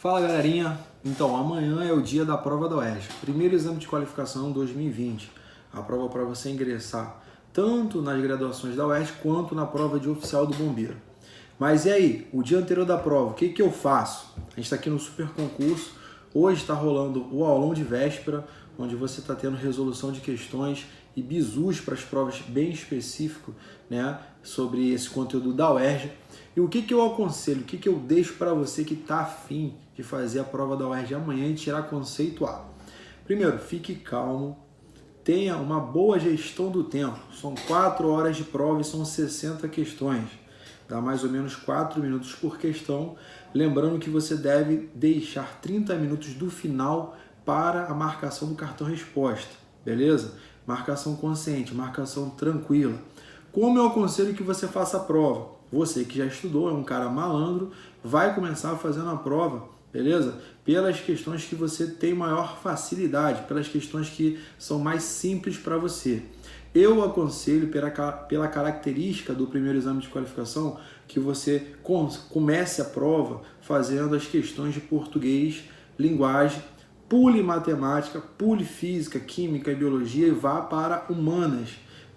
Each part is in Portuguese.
Fala galerinha, então amanhã é o dia da prova da UERJ, primeiro exame de qualificação 2020, a prova para você ingressar tanto nas graduações da UERJ quanto na prova de oficial do bombeiro. Mas e aí, o dia anterior da prova, o que eu faço? A gente está aqui no super concurso, hoje está rolando o aulão de véspera, onde você está tendo resolução de questões e bizus para as provas bem específico, né, sobre esse conteúdo da UERJ. E o que eu aconselho, o que eu deixo para você que está afim de fazer a prova da UERJ amanhã e tirar conceito A? Primeiro, fique calmo, tenha uma boa gestão do tempo. São 4 horas de prova e são 60 questões. Dá mais ou menos 4 minutos por questão. Lembrando que você deve deixar 30 minutos do final para a marcação do cartão resposta, beleza? Marcação consciente, marcação tranquila. Como eu aconselho que você faça a prova? Você que já estudou, é um cara malandro, vai começar fazendo a prova, beleza? Pelas questões que você tem maior facilidade, pelas questões que são mais simples para você. Eu aconselho, pela característica do primeiro exame de qualificação, que você comece a prova fazendo as questões de português, linguagem, pule matemática, pule física, química e biologia e vá para humanas.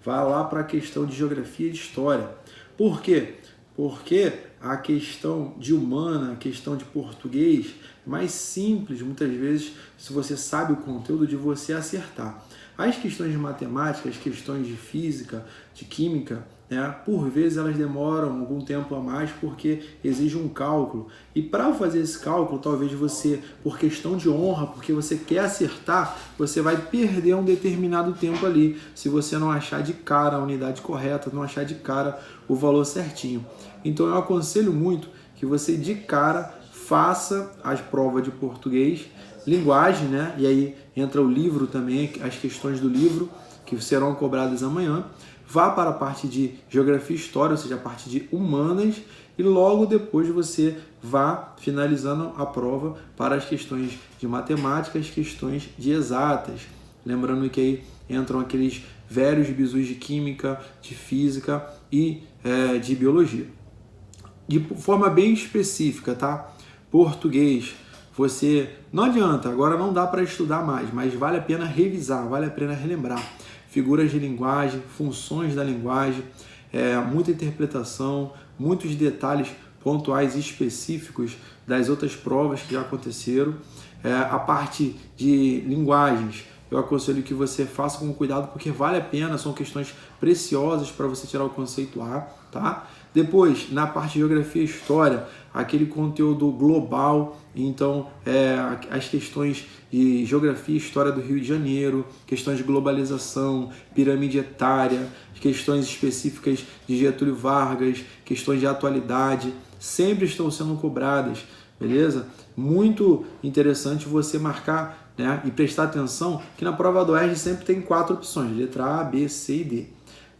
Vá lá para a questão de geografia e de história. Por quê? Porque a questão de humana, a questão de português, é mais simples, muitas vezes, se você sabe o conteúdo, de você acertar. As questões de matemática, as questões de física, de química, né, por vezes elas demoram algum tempo a mais porque exige um cálculo. E para fazer esse cálculo, talvez você, por questão de honra, porque você quer acertar, você vai perder um determinado tempo ali, se você não achar de cara a unidade correta, não achar de cara o valor certinho. Então eu aconselho muito que você de cara faça as provas de português, linguagem, né? E aí entra o livro também, as questões do livro que serão cobradas amanhã. Vá para a parte de geografia e história, ou seja, a parte de humanas, e logo depois você vá finalizando a prova para as questões de matemática, as questões de exatas. Lembrando que aí entram aqueles velhos bizus de química, de física e de biologia. De forma bem específica, tá? Português, você não adianta, agora não dá para estudar mais, mas vale a pena revisar, vale a pena relembrar. Figuras de linguagem, funções da linguagem, muita interpretação, muitos detalhes pontuais e específicos das outras provas que já aconteceram. A parte de linguagens, eu aconselho que você faça com cuidado, porque vale a pena, são questões preciosas para você tirar o conceito A, tá? Depois, na parte de geografia e história, aquele conteúdo global, então as questões de geografia e história do Rio de Janeiro, questões de globalização, pirâmide etária, questões específicas de Getúlio Vargas, questões de atualidade, sempre estão sendo cobradas, beleza? Muito interessante você marcar, né, e prestar atenção que na prova do UERJ sempre tem 4 opções, letra A, B, C e D.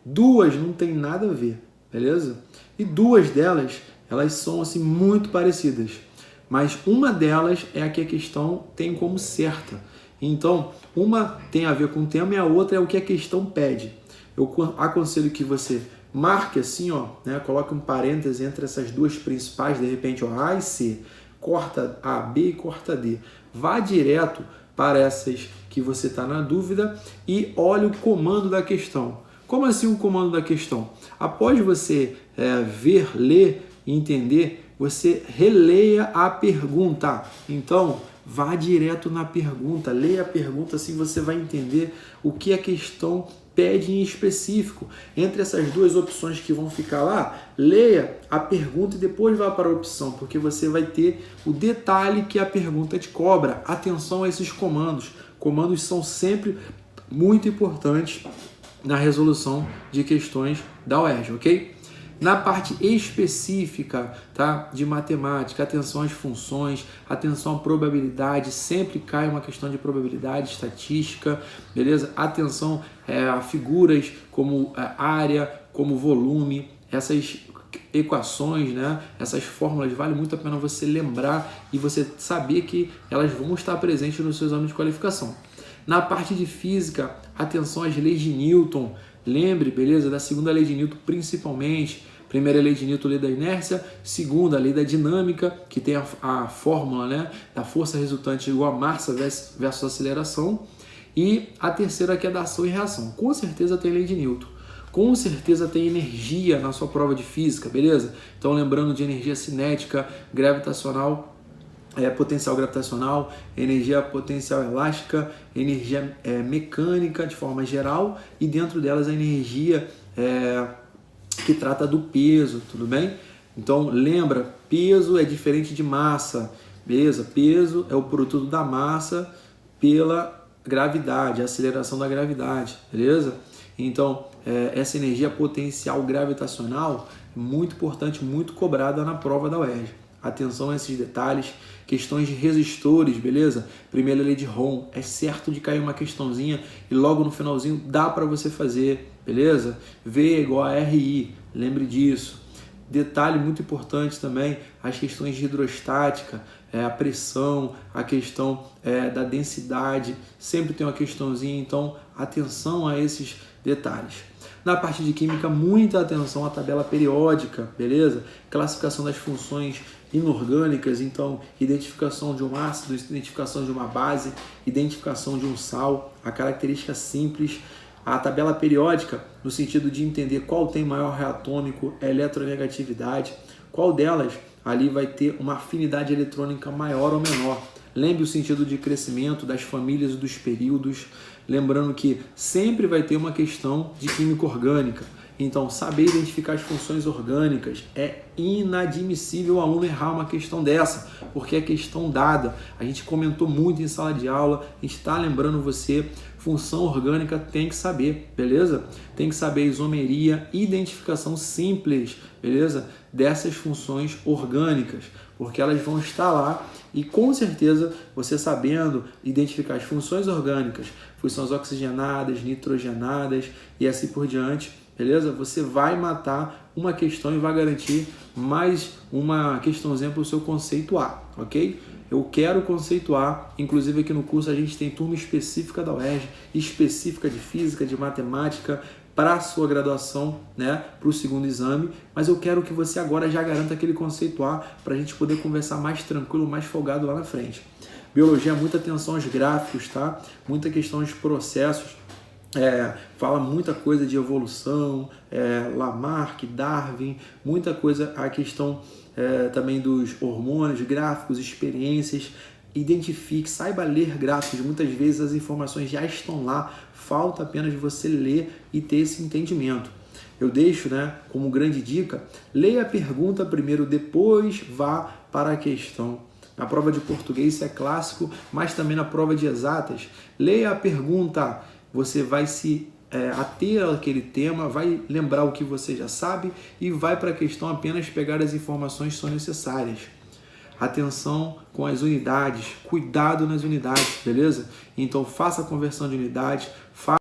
2 não tem nada a ver, beleza? E 2 delas, elas são assim muito parecidas, mas uma delas é a que a questão tem como certa. Então, uma tem a ver com o tema e a outra é o que a questão pede. Eu aconselho que você marque assim, ó, né, coloque um parêntese entre essas 2 principais, de repente, ó, A e C, corta A, B e corta D. Vá direto para essas que você está na dúvida e olhe o comando da questão. Como assim o comando da questão? Após você ver, ler e entender, você releia a pergunta. Então, vá direto na pergunta, leia a pergunta, assim você vai entender o que a questão pede em específico. Entre essas 2 opções que vão ficar lá, leia a pergunta e depois vá para a opção, porque você vai ter o detalhe que a pergunta te cobra. Atenção a esses comandos. Comandos são sempre muito importantes na resolução de questões da UERJ, ok? Na parte específica, tá, de matemática, atenção às funções, atenção à probabilidade, sempre cai uma questão de probabilidade, estatística, beleza? Atenção a figuras como área, como volume, essas equações, né? Essas fórmulas, vale muito a pena você lembrar e você saber que elas vão estar presentes no seu exame de qualificação. Na parte de física, atenção às leis de Newton, lembre, beleza, da segunda lei de Newton principalmente, Primeira lei de Newton, lei da inércia. Segunda, a lei da dinâmica, que tem a fórmula, né, da força resultante igual a massa versus aceleração. E a terceira, que é da ação e reação. Com certeza tem lei de Newton. Com certeza tem energia na sua prova de física, beleza? Então lembrando de energia cinética, gravitacional, potencial gravitacional, energia potencial elástica, energia mecânica de forma geral, e dentro delas a energia que trata do peso, tudo bem? Então lembra, peso é diferente de massa, beleza? Peso é o produto da massa pela gravidade, a aceleração da gravidade, beleza? Então essa energia potencial gravitacional é muito importante, muito cobrada na prova da UERJ. Atenção a esses detalhes, questões de resistores, beleza? Primeira lei de Ohm, é certo de cair uma questãozinha e logo no finalzinho dá para você fazer, beleza? V é igual a RI, lembre disso. Detalhe muito importante também, as questões de hidrostática, a pressão, a questão da densidade, sempre tem uma questãozinha, então atenção a esses detalhes. Na parte de química, muita atenção à tabela periódica, beleza? Classificação das funções inorgânicas, então identificação de um ácido, identificação de uma base, identificação de um sal, a característica simples, a tabela periódica no sentido de entender qual tem maior reatômico, eletronegatividade, qual delas ali vai ter uma afinidade eletrônica maior ou menor. Lembre o sentido de crescimento das famílias e dos períodos, lembrando que sempre vai ter uma questão de química orgânica. Então, saber identificar as funções orgânicas é inadmissível o aluno errar uma questão dessa, porque é questão dada. A gente comentou muito em sala de aula, a gente está lembrando você, função orgânica tem que saber, beleza? Tem que saber isomeria, identificação simples, beleza? Dessas funções orgânicas, porque elas vão estar lá e com certeza você sabendo identificar as funções orgânicas, funções oxigenadas, nitrogenadas e assim por diante, beleza? Você vai matar uma questão e vai garantir mais uma questãozinha para o seu conceito A, ok? Eu quero conceito A, inclusive aqui no curso a gente tem turma específica da UERJ, específica de física, de matemática, para a sua graduação, né, para o segundo exame, mas eu quero que você agora já garanta aquele conceito A para a gente poder conversar mais tranquilo, mais folgado lá na frente. Biologia, muita atenção aos gráficos, tá? Muita questão de processos, fala muita coisa de evolução, Lamarck, Darwin, muita coisa, a questão também dos hormônios, gráficos, experiências. Identifique, saiba ler gráficos, muitas vezes as informações já estão lá, falta apenas você ler e ter esse entendimento. Eu deixo, né, como grande dica, leia a pergunta primeiro, depois vá para a questão. Na prova de português isso é clássico, mas também na prova de exatas, leia a pergunta, você vai se ater àquele tema, vai lembrar o que você já sabe e vai para a questão apenas pegar as informações que são necessárias. Atenção com as unidades, cuidado nas unidades, beleza? Então faça a conversão de unidades,